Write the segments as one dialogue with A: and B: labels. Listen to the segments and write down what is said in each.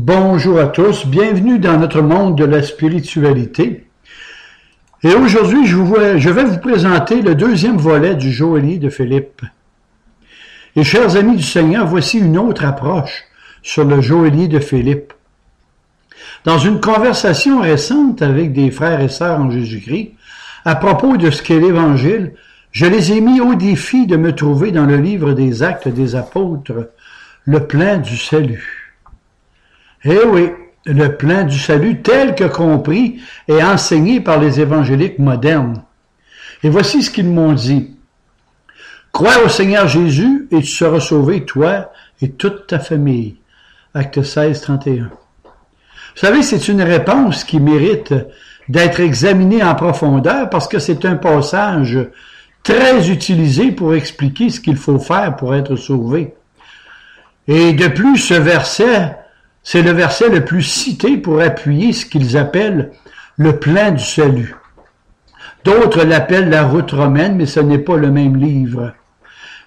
A: Bonjour à tous, bienvenue dans notre monde de la spiritualité. Et aujourd'hui, je vais vous présenter le deuxième volet du Joaillier de Philippe. Et chers amis du Seigneur, voici une autre approche sur le Joaillier de Philippe. Dans une conversation récente avec des frères et sœurs en Jésus-Christ, à propos de ce qu'est l'Évangile, je les ai mis au défi de me trouver dans le livre des Actes des Apôtres, le plan du salut. Eh oui, le plan du salut tel que compris et enseigné par les évangéliques modernes. Et voici ce qu'ils m'ont dit. Crois au Seigneur Jésus et tu seras sauvé, toi et toute ta famille. Acte 16, 31. Vous savez, c'est une réponse qui mérite d'être examinée en profondeur parce que c'est un passage très utilisé pour expliquer ce qu'il faut faire pour être sauvé. Et de plus, ce verset, c'est le verset le plus cité pour appuyer ce qu'ils appellent le plan du salut. D'autres l'appellent la route romaine, mais ce n'est pas le même livre.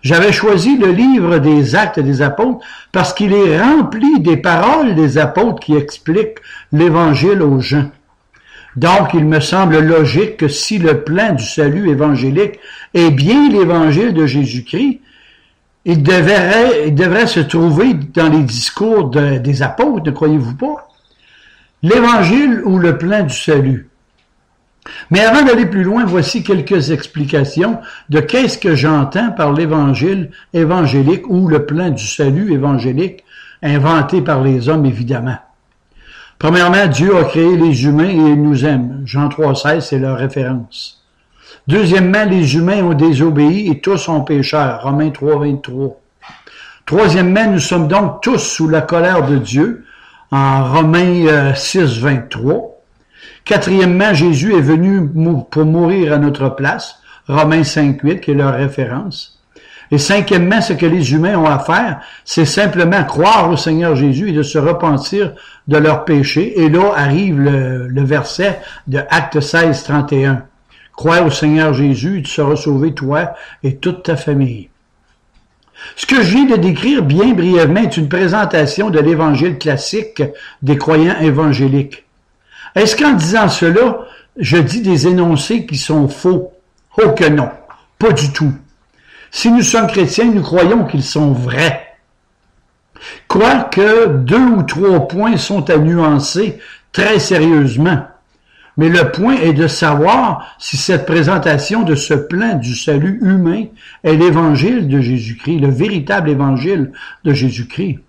A: J'avais choisi le livre des Actes des Apôtres parce qu'il est rempli des paroles des apôtres qui expliquent l'Évangile aux gens. Donc, il me semble logique que si le plan du salut évangélique est bien l'Évangile de Jésus-Christ, il devrait se trouver dans les discours des apôtres, ne croyez-vous pas? L'Évangile ou le plan du salut. Mais avant d'aller plus loin, voici quelques explications de qu'est-ce que j'entends par l'Évangile évangélique ou le plan du salut évangélique, inventé par les hommes, évidemment. Premièrement, Dieu a créé les humains et il nous aime. Jean 3,16, c'est leur référence. Deuxièmement, les humains ont désobéi et tous sont pécheurs. Romains 3,23. Troisièmement, nous sommes donc tous sous la colère de Dieu. En Romains 6,23. Quatrièmement, Jésus est venu pour mourir à notre place. Romains 5,8, qui est leur référence. Et cinquièmement, ce que les humains ont à faire, c'est simplement croire au Seigneur Jésus et de se repentir de leurs péchés. Et là arrive le verset de Acte 16, 31. Crois au Seigneur Jésus, tu seras sauvé, toi et toute ta famille. Ce que je viens de décrire bien brièvement est une présentation de l'Évangile classique des croyants évangéliques. Est-ce qu'en disant cela, je dis des énoncés qui sont faux? Oh que non, pas du tout. Si nous sommes chrétiens, nous croyons qu'ils sont vrais. Quoique 2 ou 3 points sont à nuancer très sérieusement. Mais le point est de savoir si cette présentation de ce plan du salut humain est l'évangile de Jésus-Christ, le véritable évangile de Jésus-Christ.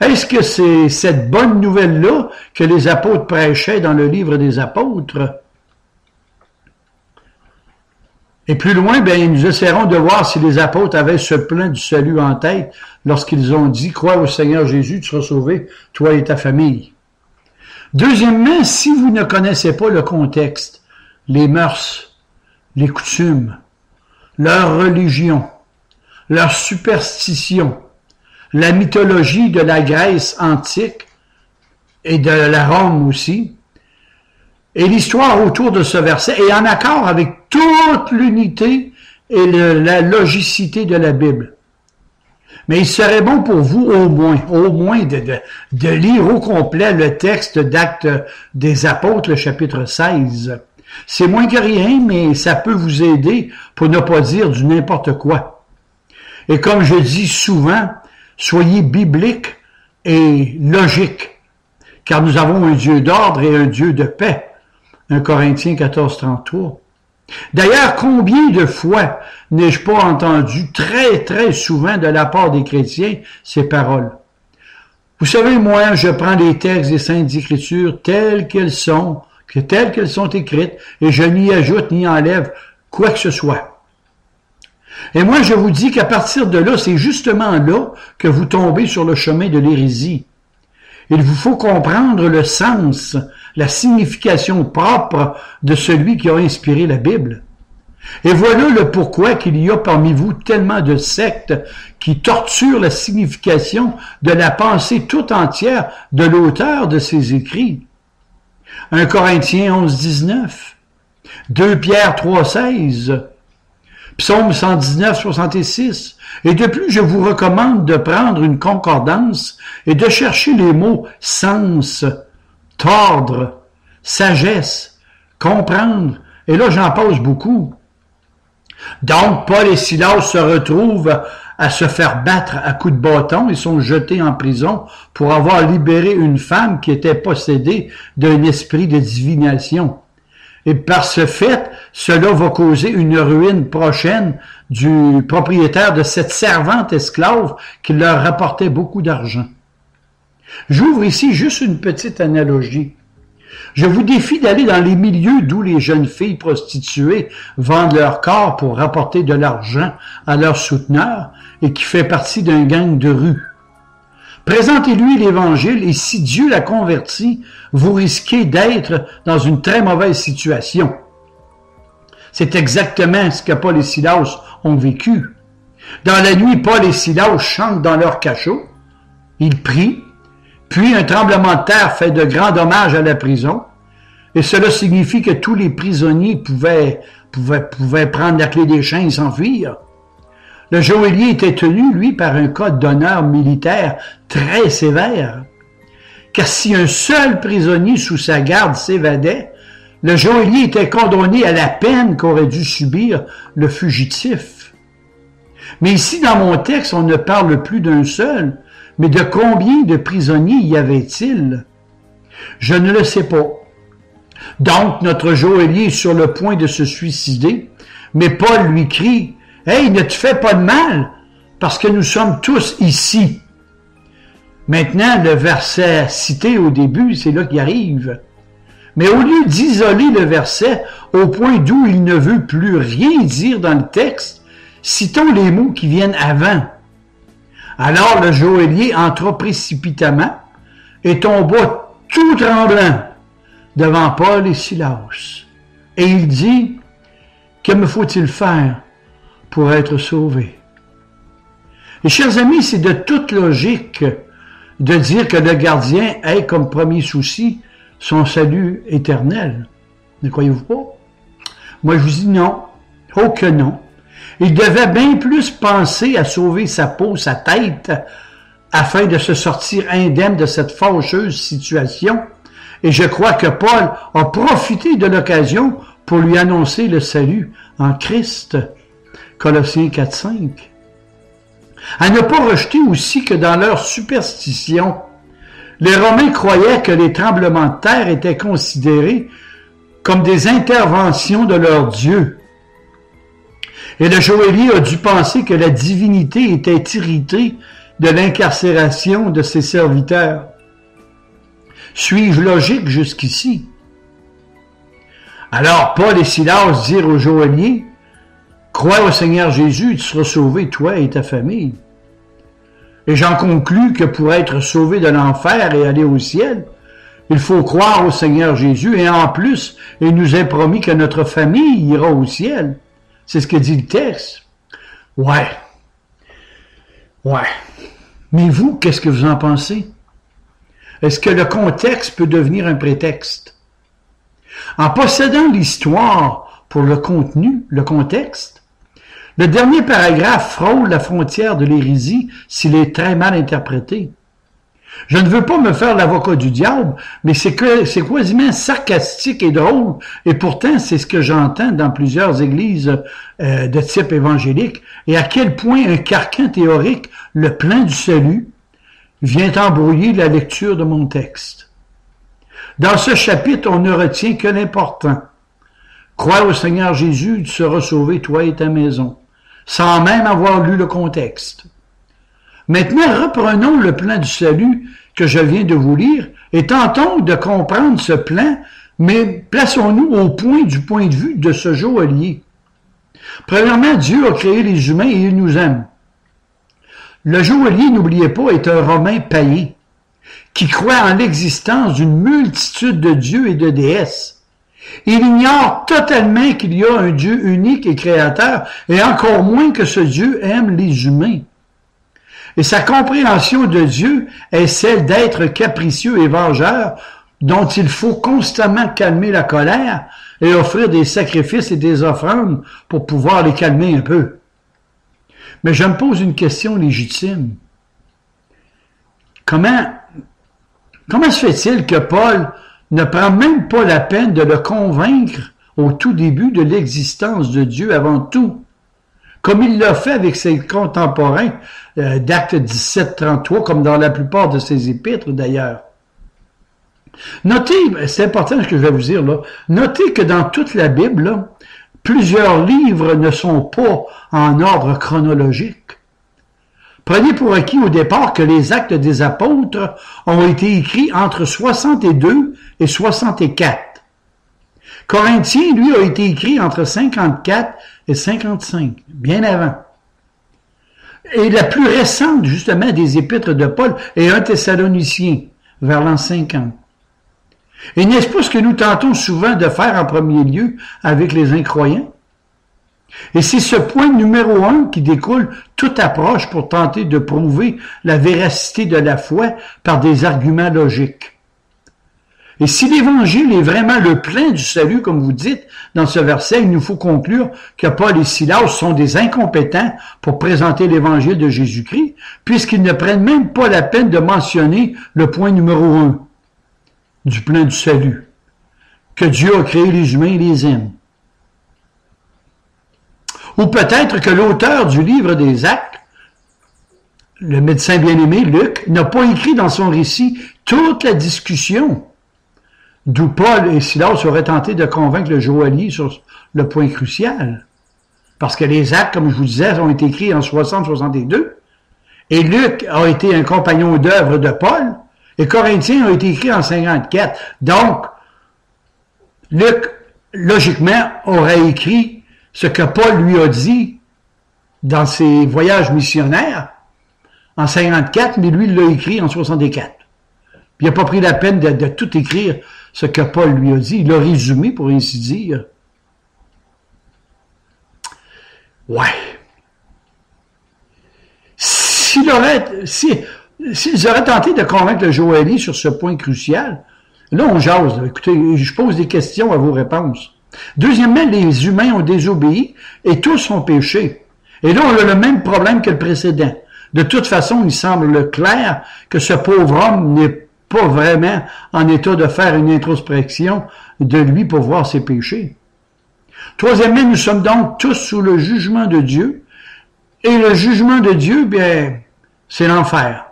A: Est-ce que c'est cette bonne nouvelle-là que les apôtres prêchaient dans le livre des apôtres? Et plus loin, bien, nous essaierons de voir si les apôtres avaient ce plan du salut en tête lorsqu'ils ont dit « Crois au Seigneur Jésus, tu seras sauvé, toi et ta famille ». Deuxièmement, si vous ne connaissez pas le contexte, les mœurs, les coutumes, leur religion, leur superstition, la mythologie de la Grèce antique et de la Rome aussi, et l'histoire autour de ce verset est en accord avec toute l'unité et la logicité de la Bible. Mais il serait bon pour vous au moins de lire au complet le texte d'Actes des Apôtres, le chapitre 16. C'est moins que rien, mais ça peut vous aider pour ne pas dire du n'importe quoi. Et comme je dis souvent, soyez bibliques et logiques, car nous avons un Dieu d'ordre et un Dieu de paix. 1 Corinthiens 14, 33. D'ailleurs, combien de fois n'ai-je pas entendu très souvent de la part des chrétiens ces paroles? Vous savez, moi, je prends les textes des Saintes Écritures telles qu'elles sont écrites, et je n'y ajoute ni enlève quoi que ce soit. Et moi, je vous dis qu'à partir de là, c'est justement là que vous tombez sur le chemin de l'hérésie. Il vous faut comprendre le sens, la signification propre de celui qui a inspiré la Bible. Et voilà le pourquoi qu'il y a parmi vous tellement de sectes qui torturent la signification de la pensée tout entière de l'auteur de ces écrits. 1 Corinthiens 11, 19, 2 Pierre 3, 16. Psaume 119, 66. Et de plus, je vous recommande de prendre une concordance et de chercher les mots sens, tordre, sagesse, comprendre. Et là, j'en passe beaucoup. Donc, Paul et Silas se retrouvent à se faire battre à coups de bâton et sont jetés en prison pour avoir libéré une femme qui était possédée d'un esprit de divination. Et par ce fait, cela va causer une ruine prochaine du propriétaire de cette servante esclave qui leur rapportait beaucoup d'argent. J'ouvre ici juste une petite analogie. Je vous défie d'aller dans les milieux d'où les jeunes filles prostituées vendent leur corps pour rapporter de l'argent à leurs souteneurs et qui fait partie d'un gang de rue. Présentez-lui l'Évangile et si Dieu l'a converti, vous risquez d'être dans une très mauvaise situation. C'est exactement ce que Paul et Silas ont vécu. Dans la nuit, Paul et Silas chantent dans leur cachot. Ils prient. Puis un tremblement de terre fait de grands dommages à la prison. Et cela signifie que tous les prisonniers pouvaient prendre la clé des chaînes et s'enfuir. Le geôlier était tenu, lui, par un code d'honneur militaire très sévère. Car si un seul prisonnier sous sa garde s'évadait, le geôlier était condamné à la peine qu'aurait dû subir le fugitif. Mais ici, dans mon texte, on ne parle plus d'un seul, mais de combien de prisonniers y avait-il? Je ne le sais pas. Donc, notre geôlier est sur le point de se suicider, mais Paul lui crie « Hey, ne te fais pas de mal, parce que nous sommes tous ici. » Maintenant, le verset cité au début, c'est là qu'il arrive. Mais au lieu d'isoler le verset au point d'où il ne veut plus rien dire dans le texte, citons les mots qui viennent avant. Alors le geôlier entra précipitamment et tomba tout tremblant devant Paul et Silas. Et il dit, « Que me faut-il faire pour être sauvé? » Et chers amis, c'est de toute logique de dire que le gardien ait comme premier souci son salut éternel. Ne croyez-vous pas? Moi, je vous dis non. Oh que non. Il devait bien plus penser à sauver sa peau, sa tête, afin de se sortir indemne de cette fâcheuse situation. Et je crois que Paul a profité de l'occasion pour lui annoncer le salut en Christ. Colossiens 4:5. À ne pas rejeter aussi que dans leur superstition, les Romains croyaient que les tremblements de terre étaient considérés comme des interventions de leur Dieu. Et le geôlier a dû penser que la divinité était irritée de l'incarcération de ses serviteurs. Suis-je logique jusqu'ici? Alors Paul et Silas dirent au geôlier, « Crois au Seigneur Jésus, tu seras sauvé, toi et ta famille. » Et j'en conclus que pour être sauvé de l'enfer et aller au ciel, il faut croire au Seigneur Jésus et en plus, il nous est promis que notre famille ira au ciel. C'est ce que dit le texte. Ouais. Mais vous, qu'est-ce que vous en pensez? Est-ce que le contexte peut devenir un prétexte? En possédant l'histoire pour le contenu, le contexte, le dernier paragraphe frôle la frontière de l'hérésie s'il est très mal interprété. Je ne veux pas me faire l'avocat du diable, mais c'est quasiment sarcastique et drôle, et pourtant c'est ce que j'entends dans plusieurs églises de type évangélique, et à quel point un carcan théorique, le plan du salut, vient embrouiller la lecture de mon texte. Dans ce chapitre, on ne retient que l'important. Crois au Seigneur Jésus, tu seras sauvé, toi et ta maison, sans même avoir lu le contexte. Maintenant, reprenons le plan du salut que je viens de vous lire et tentons de comprendre ce plan, mais plaçons-nous au point de vue de ce geôlier. Premièrement, Dieu a créé les humains et il nous aime. Le geôlier, n'oubliez pas, est un Romain païen qui croit en l'existence d'une multitude de dieux et de déesses. Il ignore totalement qu'il y a un Dieu unique et créateur, et encore moins que ce Dieu aime les humains. Et sa compréhension de Dieu est celle d'être capricieux et vengeur, dont il faut constamment calmer la colère et offrir des sacrifices et des offrandes pour pouvoir les calmer un peu. Mais je me pose une question légitime. Comment se fait-il que Paul ne prend même pas la peine de le convaincre au tout début de l'existence de Dieu avant tout, comme il l'a fait avec ses contemporains d'Actes 17-33, comme dans la plupart de ses épîtres d'ailleurs. Notez, c'est important ce que je vais vous dire là, notez que dans toute la Bible, là, plusieurs livres ne sont pas en ordre chronologique. Prenez pour acquis au départ que les Actes des Apôtres ont été écrits entre 62 et 64. Corinthiens, lui, a été écrit entre 54 et 55, bien avant. Et la plus récente, justement, des épîtres de Paul est 1 Thessaloniciens, vers l'an 50. Et n'est-ce pas ce que nous tentons souvent de faire en premier lieu avec les incroyants? Et c'est ce point numéro 1 qui découle toute approche pour tenter de prouver la véracité de la foi par des arguments logiques. Et si l'Évangile est vraiment le plein du salut, comme vous dites dans ce verset, il nous faut conclure que Paul et Silas sont des incompétents pour présenter l'Évangile de Jésus-Christ, puisqu'ils ne prennent même pas la peine de mentionner le point numéro 1 du plein du salut, que Dieu a créé les humains et les aime. Ou peut-être que l'auteur du livre des Actes, le médecin bien-aimé, Luc, n'a pas écrit dans son récit toute la discussion d'où Paul et Silas auraient tenté de convaincre le joaillier sur le point crucial. Parce que les Actes, comme je vous disais, ont été écrits en 60-62, et Luc a été un compagnon d'œuvre de Paul, et Corinthiens a été écrit en 54. Donc, Luc, logiquement, aurait écrit ce que Paul lui a dit dans ses voyages missionnaires en 54, mais lui, il l'a écrit en 64. Puis il n'a pas pris la peine de tout écrire ce que Paul lui a dit. Il l'a résumé, pour ainsi dire. Ouais. S'ils auraient tenté de convaincre le joaillier sur ce point crucial, là, on jase. Écoutez, je pose des questions à vos réponses. Deuxièmement, les humains ont désobéi et tous ont péché. Et là, on a le même problème que le précédent. De toute façon, il semble clair que ce pauvre homme n'est pas vraiment en état de faire une introspection de lui pour voir ses péchés. Troisièmement, nous sommes donc tous sous le jugement de Dieu. Et le jugement de Dieu, bien, c'est l'enfer.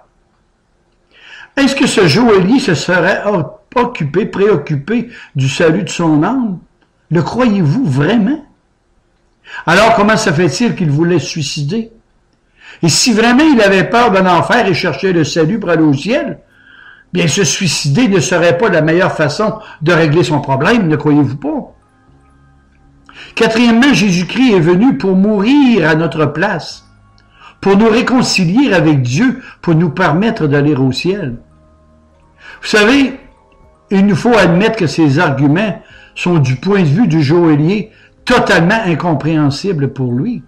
A: Est-ce que ce joaillier se serait préoccupé du salut de son âme? Le croyez-vous vraiment? Alors, comment se fait-il qu'il voulait se suicider? Et si vraiment il avait peur d'un enfer et cherchait le salut pour aller au ciel, bien, se suicider ne serait pas la meilleure façon de régler son problème, ne croyez-vous pas? Quatrièmement, Jésus-Christ est venu pour mourir à notre place, pour nous réconcilier avec Dieu, pour nous permettre d'aller au ciel. Vous savez, il nous faut admettre que ces arguments sont du point de vue du joaillier totalement incompréhensibles pour lui.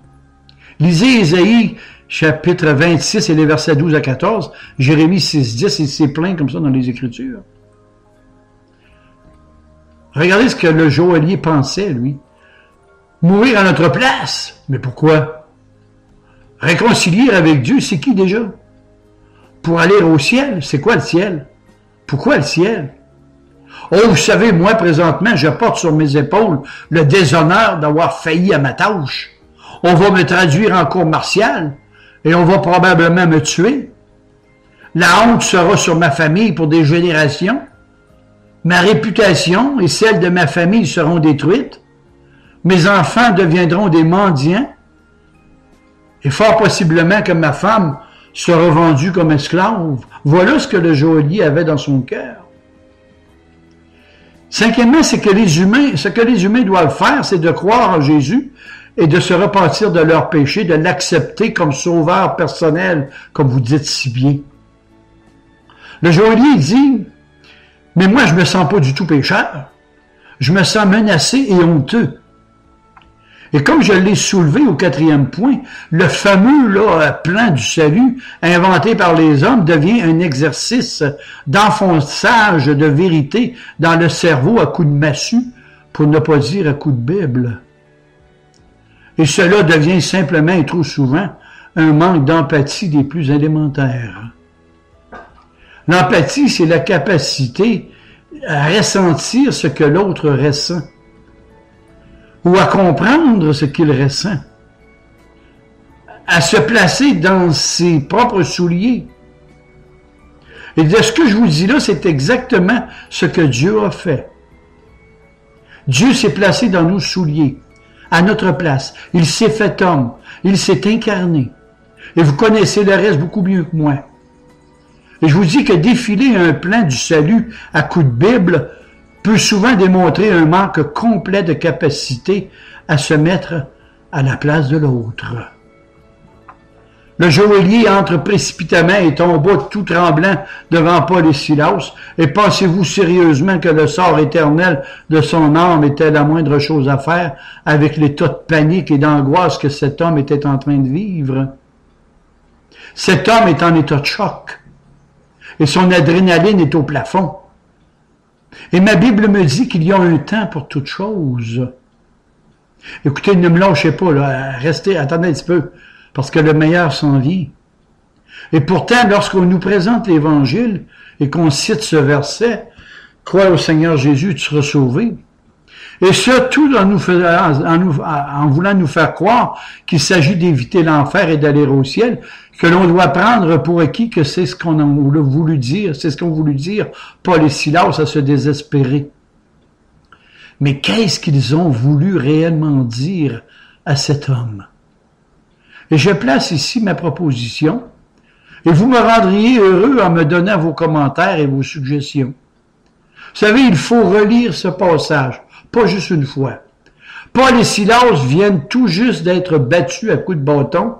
A: Lisez Ésaïe, chapitre 26 et les versets 12 à 14, Jérémie 6-10, et c'est plein comme ça dans les Écritures. Regardez ce que le joaillier pensait, lui. Mourir à notre place. Mais pourquoi? Réconcilier avec Dieu, c'est qui déjà? Pour aller au ciel. C'est quoi le ciel? Pourquoi le ciel? Oh, vous savez, moi, présentement, je porte sur mes épaules le déshonneur d'avoir failli à ma tâche. On va me traduire en cour martiale et on va probablement me tuer. La honte sera sur ma famille pour des générations. Ma réputation et celle de ma famille seront détruites. Mes enfants deviendront des mendiants. Et fort possiblement que ma femme sera vendue comme esclave. Voilà ce que le joaillier avait dans son cœur. Cinquièmement, ce que les humains doivent faire, c'est de croire en Jésus et de se repentir de leurs péchés, de l'accepter comme sauveur personnel, comme vous dites si bien. Le joaillier dit, mais moi je me sens pas du tout pécheur, je me sens menacé et honteux. Et comme je l'ai soulevé au 4e point, le fameux plan du salut inventé par les hommes devient un exercice d'enfonçage de vérité dans le cerveau à coups de massue, pour ne pas dire à coups de Bible. Et cela devient simplement et trop souvent un manque d'empathie des plus élémentaires. L'empathie, c'est la capacité à ressentir ce que l'autre ressent, ou à comprendre ce qu'il ressent, à se placer dans ses propres souliers. Et de ce que je vous dis là, c'est exactement ce que Dieu a fait. Dieu s'est placé dans nos souliers, à notre place. Il s'est fait homme, il s'est incarné. Et vous connaissez le reste beaucoup mieux que moi. Et je vous dis que défiler un plan du salut à coups de Bible peut souvent démontrer un manque complet de capacité à se mettre à la place de l'autre. Le joaillier entre précipitamment et tomba tout tremblant devant Paul et Silas. Et pensez-vous sérieusement que le sort éternel de son âme était la moindre chose à faire avec l'état de panique et d'angoisse que cet homme était en train de vivre? Cet homme est en état de choc et son adrénaline est au plafond. Et ma Bible me dit qu'il y a un temps pour toute chose. Écoutez, ne me lâchez pas, là. Restez, attendez un petit peu, parce que le meilleur s'en vient. Et pourtant, lorsqu'on nous présente l'Évangile et qu'on cite ce verset, « Crois au Seigneur Jésus, tu seras sauvé », et ça, tout en voulant nous faire croire qu'il s'agit d'éviter l'enfer et d'aller au ciel, que l'on doit prendre pour acquis que c'est ce qu'on a voulu dire, c'est ce qu'ont voulu dire Paul et Silas à se désespérer. Mais qu'est-ce qu'ils ont voulu réellement dire à cet homme? Et je place ici ma proposition, et vous me rendriez heureux en me donnant vos commentaires et vos suggestions. Vous savez, il faut relire ce passage, pas juste une fois. Paul et Silas viennent tout juste d'être battus à coups de bâton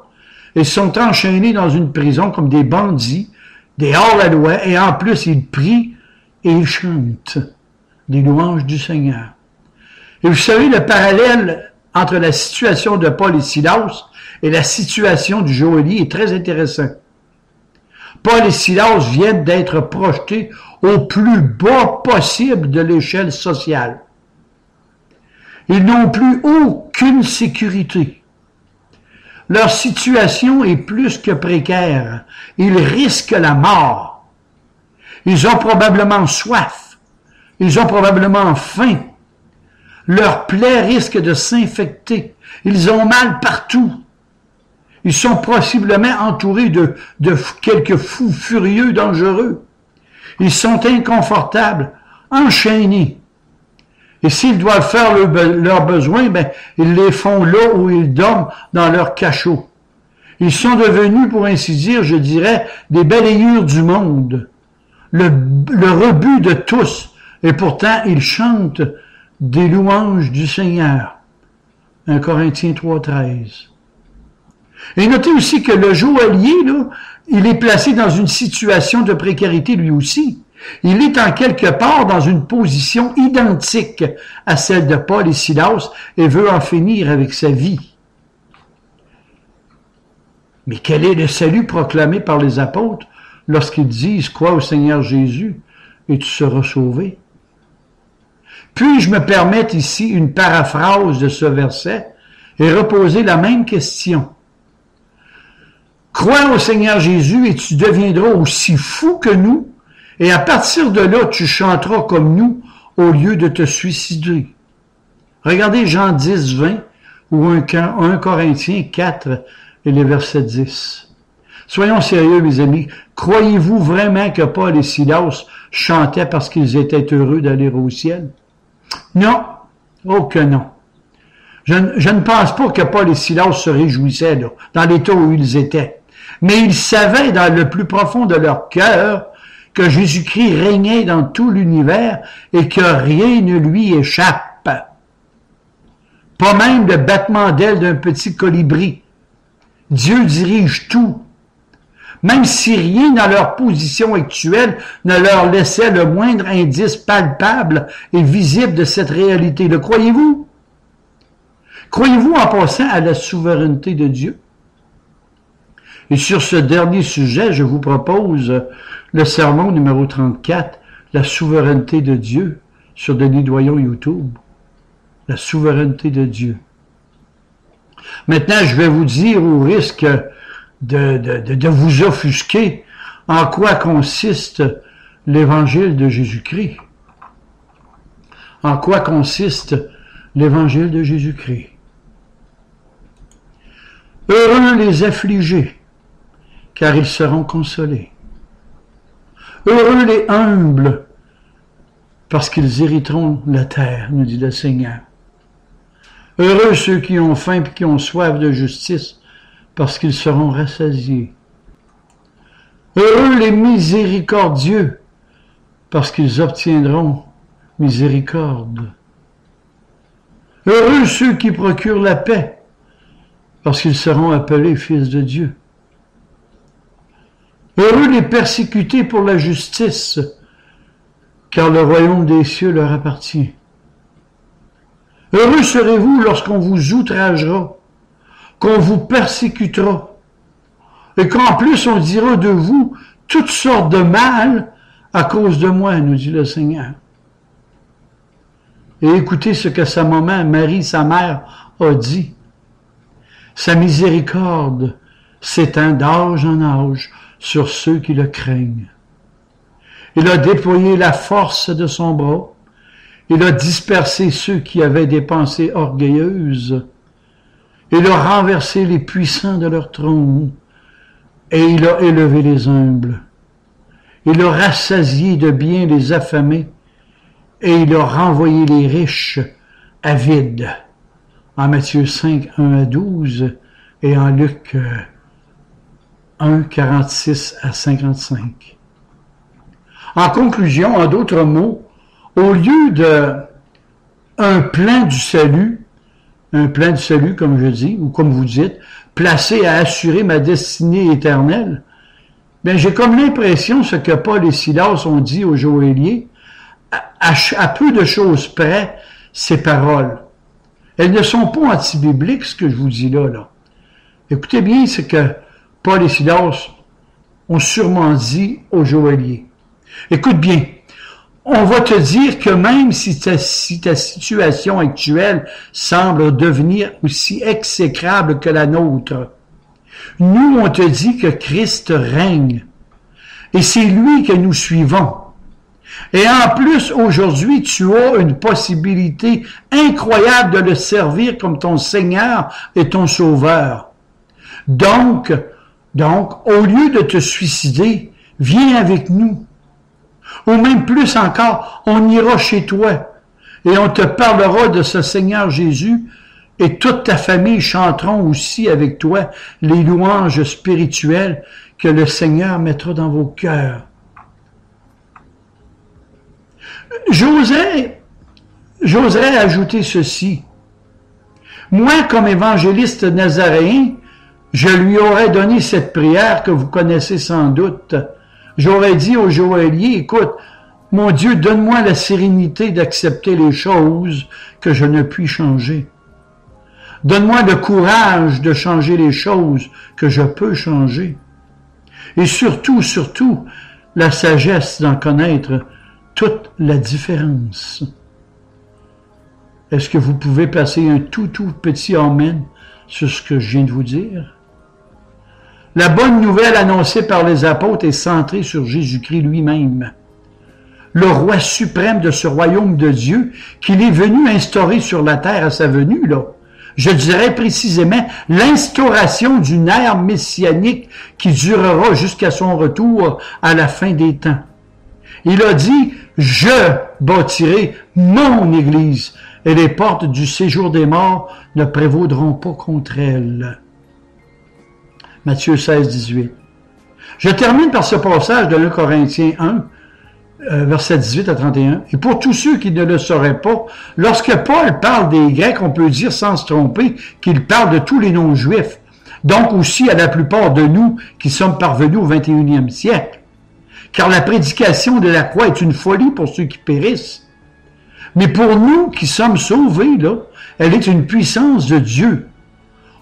A: et sont enchaînés dans une prison comme des bandits, des hors-la-loi, et en plus ils prient et ils chantent des louanges du Seigneur. Et vous savez, le parallèle entre la situation de Paul et Silas et la situation du joaillier est très intéressant. Paul et Silas viennent d'être projetés au plus bas possible de l'échelle sociale. Ils n'ont plus aucune sécurité. Leur situation est plus que précaire. Ils risquent la mort. Ils ont probablement soif. Ils ont probablement faim. Leurs plaies risquent de s'infecter. Ils ont mal partout. Ils sont possiblement entourés de quelques fous furieux dangereux. Ils sont inconfortables, enchaînés. Et s'ils doivent faire leurs besoins, ils les font là où ils dorment dans leur cachot. Ils sont devenus, pour ainsi dire, je dirais, des balayures du monde, le rebut de tous, et pourtant ils chantent des louanges du Seigneur. 1 Corinthiens 3,13. Et notez aussi que le joaillier, là, il est placé dans une situation de précarité lui aussi. Il est en quelque part dans une position identique à celle de Paul et Silas et veut en finir avec sa vie. Mais quel est le salut proclamé par les apôtres lorsqu'ils disent « Crois au Seigneur Jésus et tu seras sauvé ». Puis-je me permettre ici une paraphrase de ce verset et reposer la même question. Crois au Seigneur Jésus et tu deviendras aussi fou que nous, et à partir de là, tu chanteras comme nous au lieu de te suicider. Regardez Jean 10, 20 ou 1 Corinthiens 4 et le verset 10. Soyons sérieux, mes amis. Croyez-vous vraiment que Paul et Silas chantaient parce qu'ils étaient heureux d'aller au ciel? Non. Oh que non. Je ne pense pas que Paul et Silas se réjouissaient là, dans l'état où ils étaient. Mais ils savaient dans le plus profond de leur cœur que Jésus-Christ régnait dans tout l'univers et que rien ne lui échappe. Pas même le battement d'aile d'un petit colibri. Dieu dirige tout. Même si rien dans leur position actuelle ne leur laissait le moindre indice palpable et visible de cette réalité. Le croyez-vous? Croyez-vous en passant à la souveraineté de Dieu? Et sur ce dernier sujet, je vous propose le sermon numéro 34, la souveraineté de Dieu, sur Denis Doyon YouTube. La souveraineté de Dieu. Maintenant, je vais vous dire, au risque de vous offusquer, en quoi consiste l'évangile de Jésus-Christ. En quoi consiste l'évangile de Jésus-Christ? Heureux les affligés, car ils seront consolés. Heureux les humbles, parce qu'ils hériteront la terre, nous dit le Seigneur. Heureux ceux qui ont faim et qui ont soif de justice, parce qu'ils seront rassasiés. Heureux les miséricordieux, parce qu'ils obtiendront miséricorde. Heureux ceux qui procurent la paix, parce qu'ils seront appelés fils de Dieu. Heureux les persécutés pour la justice, car le royaume des cieux leur appartient. Heureux serez-vous lorsqu'on vous outragera, qu'on vous persécutera, et qu'en plus on dira de vous toutes sortes de mal à cause de moi, nous dit le Seigneur. Et écoutez ce que sa maman, Marie, sa mère, a dit. Sa miséricorde s'étend d'âge en âge sur ceux qui le craignent. Il a déployé la force de son bras. Il a dispersé ceux qui avaient des pensées orgueilleuses. Il a renversé les puissants de leur trône. Et il a élevé les humbles. Il a rassasié de bien les affamés. Et il a renvoyé les riches avides. En Matthieu 5, 1 à 12 et en Luc 1, 46 à 55. En conclusion, en d'autres mots, au lieu d'un plan du salut, comme je dis, ou comme vous dites, placé à assurer ma destinée éternelle, bien, j'ai comme l'impression, ce que Paul et Silas ont dit aux Joéliers, à peu de choses près, ces paroles. Elles ne sont pas anti-bibliques, ce que je vous dis là. Écoutez bien ce que Paul et Silas ont sûrement dit aux Joéliers. Écoute bien, on va te dire que même si ta situation actuelle semble devenir aussi exécrable que la nôtre, nous, on te dit que Christ règne. Et c'est lui que nous suivons. Et en plus, aujourd'hui, tu as une possibilité incroyable de le servir comme ton Seigneur et ton Sauveur. Donc, au lieu de te suicider, viens avec nous. Ou même plus encore, on ira chez toi et on te parlera de ce Seigneur Jésus et toute ta famille chanteront aussi avec toi les louanges spirituelles que le Seigneur mettra dans vos cœurs. J'oserais ajouter ceci. Moi, comme évangéliste nazaréen, je lui aurais donné cette prière que vous connaissez sans doute. J'aurais dit au joaillier, écoute, mon Dieu, donne-moi la sérénité d'accepter les choses que je ne puis changer. Donne-moi le courage de changer les choses que je peux changer. Et surtout, la sagesse d'en connaître toute la différence. Est-ce que vous pouvez passer un tout petit amen sur ce que je viens de vous dire? La bonne nouvelle annoncée par les apôtres est centrée sur Jésus-Christ lui-même, le roi suprême de ce royaume de Dieu qu'il est venu instaurer sur la terre à sa venue, là. Je dirais précisément l'instauration d'une ère messianique qui durera jusqu'à son retour à la fin des temps. Il a dit, je bâtirai mon Église et les portes du séjour des morts ne prévaudront pas contre elle. Matthieu 16, 18. Je termine par ce passage de 1 Corinthiens 1, versets 18 à 31. Et pour tous ceux qui ne le sauraient pas, lorsque Paul parle des Grecs, on peut dire sans se tromper qu'il parle de tous les non-juifs, donc aussi à la plupart de nous qui sommes parvenus au 21e siècle. Car la prédication de la croix est une folie pour ceux qui périssent. Mais pour nous qui sommes sauvés, là, elle est une puissance de Dieu.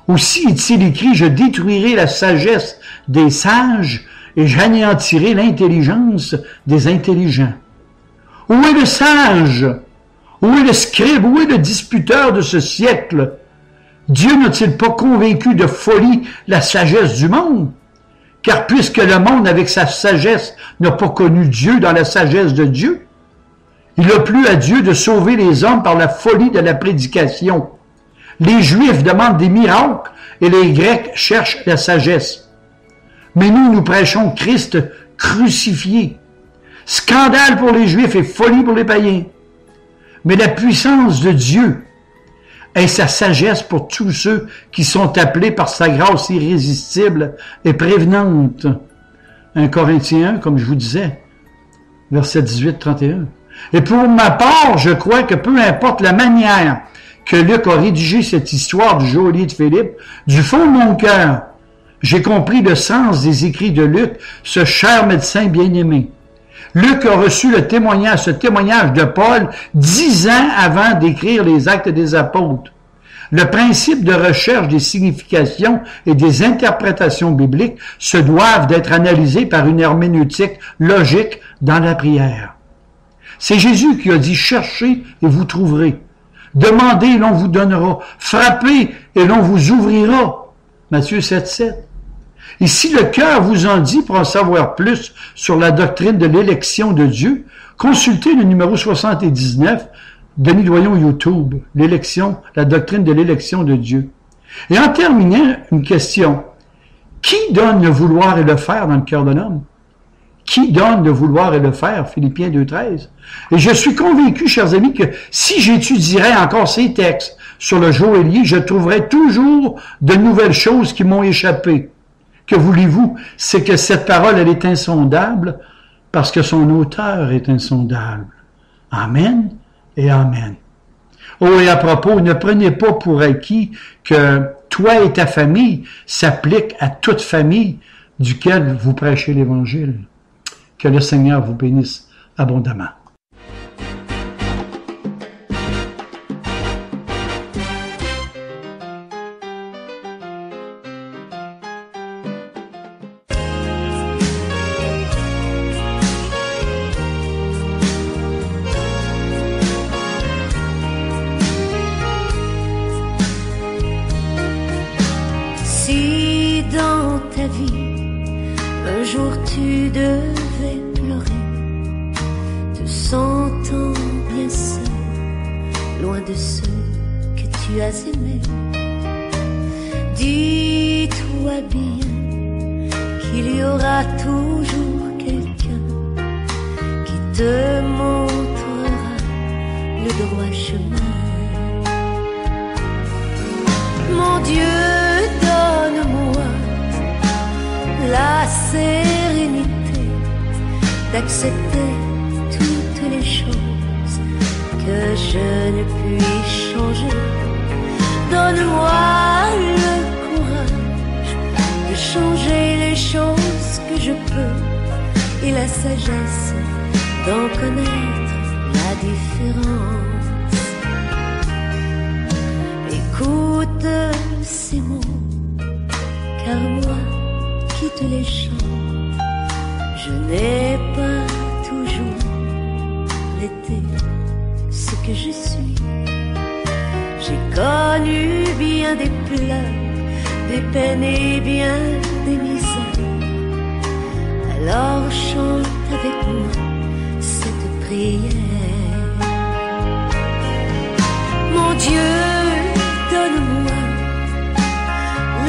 A: Aussi est-il écrit, je détruirai la sagesse des sages et j'anéantirai l'intelligence des intelligents. Où est le sage? Où est le scribe? Où est le disputeur de ce siècle? Dieu n'a-t-il pas convaincu de folie la sagesse du monde? Car puisque le monde, avec sa sagesse, n'a pas connu Dieu dans la sagesse de Dieu, il a plu à Dieu de sauver les hommes par la folie de la prédication. Les Juifs demandent des miracles et les Grecs cherchent la sagesse. Mais nous prêchons Christ crucifié. Scandale pour les Juifs et folie pour les païens. Mais la puissance de Dieu est sa sagesse pour tous ceux qui sont appelés par sa grâce irrésistible et prévenante. 1 Corinthiens 1, comme je vous disais, verset 18-31. Et pour ma part, je crois que peu importe la manière que Luc a rédigé cette histoire du geôlier de Philippe, du fond de mon cœur, j'ai compris le sens des écrits de Luc, ce cher médecin bien-aimé. Luc a reçu ce témoignage de Paul 10 ans avant d'écrire les Actes des Apôtres. Le principe de recherche des significations et des interprétations bibliques se doivent d'être analysés par une herméneutique logique dans la prière. C'est Jésus qui a dit « Cherchez et vous trouverez. Demandez et l'on vous donnera. Frappez et l'on vous ouvrira. » Matthieu 7,7. Et si le cœur vous en dit pour en savoir plus sur la doctrine de l'élection de Dieu, consultez le numéro 79, Denis Doyon YouTube, la doctrine de l'élection de Dieu. Et en terminant, une question. Qui donne le vouloir et le faire dans le cœur de l'homme? Qui donne le vouloir et le faire? Philippiens 2,13. Et je suis convaincu, chers amis, que si j'étudierais encore ces textes sur le joaillier, je trouverais toujours de nouvelles choses qui m'ont échappé. Que voulez-vous? C'est que cette parole, elle est insondable parce que son auteur est insondable. Amen et amen. Oh, et à propos, ne prenez pas pour acquis que toi et ta famille s'appliquent à toute famille duquel vous prêchez l'Évangile. Que le Seigneur vous bénisse abondamment.
B: Si dans ta vie, un jour tu devais pleurer, te sentant bien seul, loin de ceux que tu as aimés, dis-toi bien qu'il y aura toujours quelqu'un qui te montrera le droit chemin. Mon Dieu, donne-moi la sérénité d'accepter toutes les choses que je ne puis changer. Donne-moi le courage de changer les choses que je peux et la sagesse d'en connaître la différence. Écoute ces mots, car moi qui te les chante, je n'ai pas toujours été ce que je suis. J'ai connu bien des pleurs, des peines et bien des misères. Alors chante avec moi cette prière. Mon Dieu, donne-moi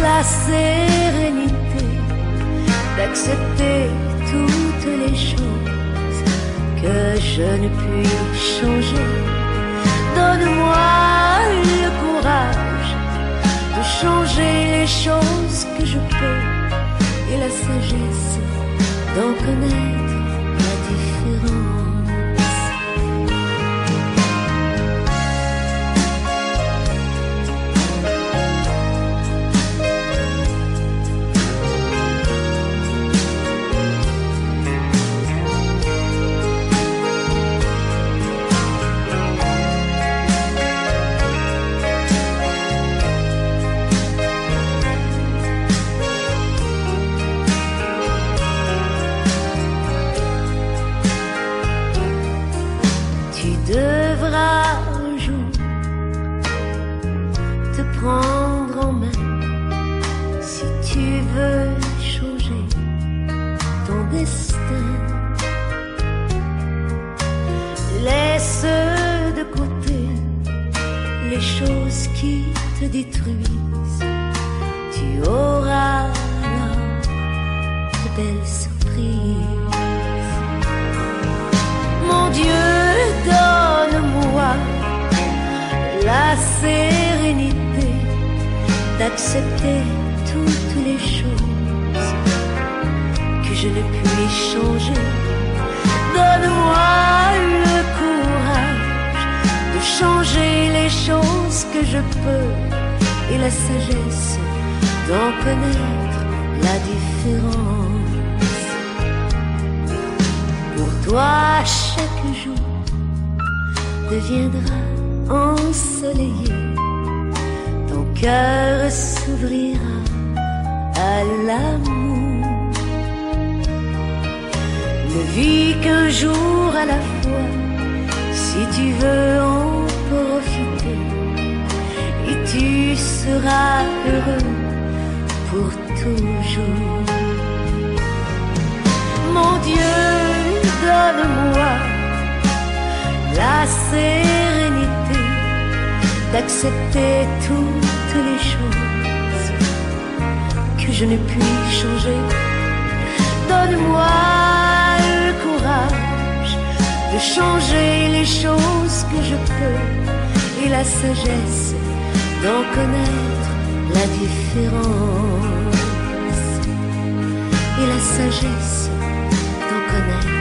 B: la sérénité d'accepter toutes les choses que je ne puis changer. Donne-moi le courage de changer les choses que je peux et la sagesse d'en connaître la différence. te détruisent, tu auras alors de belles surprises. Mon Dieu, donne-moi la sérénité d'accepter toutes les choses que je ne puis changer. Donne-moi le courage de changer les choses que je peux et la sagesse d'en connaître la différence. Pour toi, chaque jour deviendra ensoleillé, ton cœur s'ouvrira à l'amour. Ne vis qu'un jour à la fois, si tu veux en profiter, et tu seras heureux pour toujours. Mon Dieu, donne-moi la sérénité d'accepter toutes les choses que je ne puis changer. Donne-moi le courage de changer les choses que je peux et la sagesse d'en connaître la différence. Et la sagesse d'en connaître